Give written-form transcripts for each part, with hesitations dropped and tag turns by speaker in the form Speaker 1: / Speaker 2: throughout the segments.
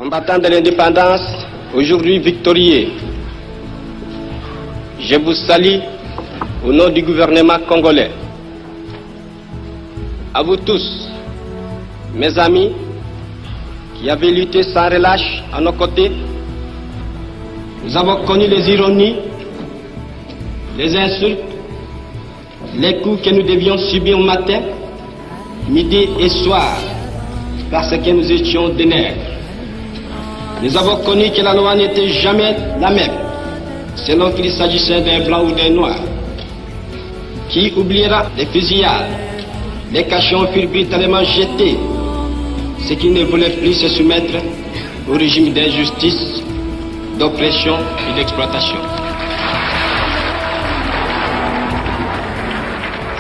Speaker 1: Combattants de l'indépendance, aujourd'hui victorieux, je vous salue au nom du gouvernement congolais. À vous tous, mes amis, qui avez lutté sans relâche à nos côtés, nous avons connu les ironies, les insultes, les coups que nous devions subir au matin, midi et soir, parce que nous étions des nègres. Nous avons connu que la loi n'était jamais la même, selon qu'il s'agissait d'un blanc ou d'un noir. Qui oubliera les fusillades, les cachons furent brutalement jetés, ceux qui ne voulaient plus se soumettre au régime d'injustice, d'oppression et d'exploitation.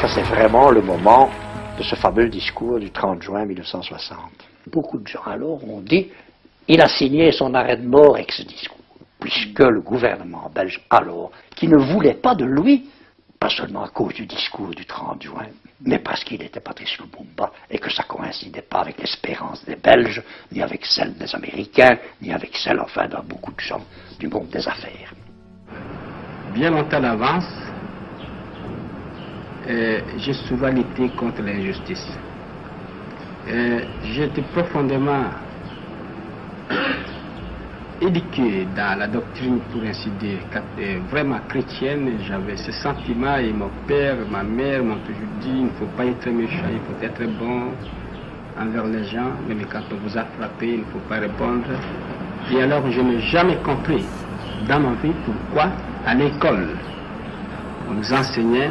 Speaker 2: Ça, c'est vraiment le moment de ce fameux discours du 30 juin 1960. Beaucoup de gens alors ont dit il a signé son arrêt de mort avec ce discours, puisque le gouvernement belge alors, qui ne voulait pas de lui, pas seulement à cause du discours du 30 juin, mais parce qu'il était Patrice Lumumba et que ça ne coïncidait pas avec l'espérance des Belges, ni avec celle des Américains, ni avec celle, enfin, de beaucoup de gens du monde des affaires.
Speaker 3: Bien longtemps d'avance, j'ai souvent lutté contre l'injustice. J'étais profondément éduqué dans la doctrine, pour ainsi dire, vraiment chrétienne. J'avais ce sentiment et mon père, ma mère m'ont toujours dit il ne faut pas être méchant, il faut être bon envers les gens, même quand on vous a frappé, il ne faut pas répondre. Et alors je n'ai jamais compris dans ma vie pourquoi à l'école on nous enseignait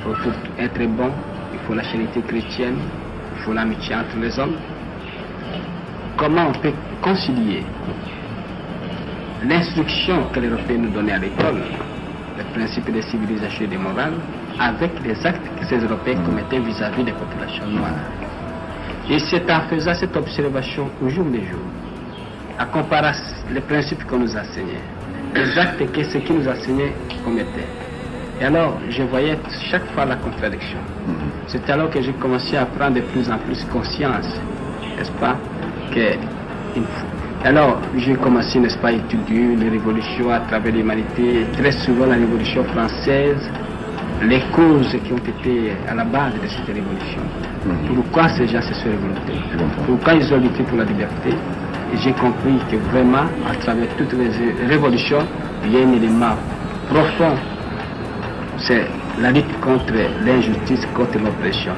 Speaker 3: pour être bon, il faut la charité chrétienne, il faut l'amitié entre les hommes. Comment on peut concilier l'instruction que les Européens nous donnaient à l'école, le principe des civilisations et des morales, avec les actes que ces Européens commettaient vis-à-vis des populations noires. Et c'est en faisant cette observation au jour le jour, à comparer les principes qu'on nous enseignait, les actes que ceux qui nous enseignaient commettaient. Et alors, je voyais chaque fois la contradiction. C'est alors que j'ai commencé à prendre de plus en plus conscience, n'est-ce pas, que alors j'ai commencé, n'est-ce pas, à étudier les révolutions à travers l'humanité, très souvent la révolution française, les causes qui ont été à la base de cette révolution. Pourquoi ces gens se sont révoltés, pourquoi ils ont lutté pour la liberté. Et j'ai compris que vraiment, à travers toutes les révolutions, il y a un élément profond, c'est la lutte contre l'injustice, contre l'oppression.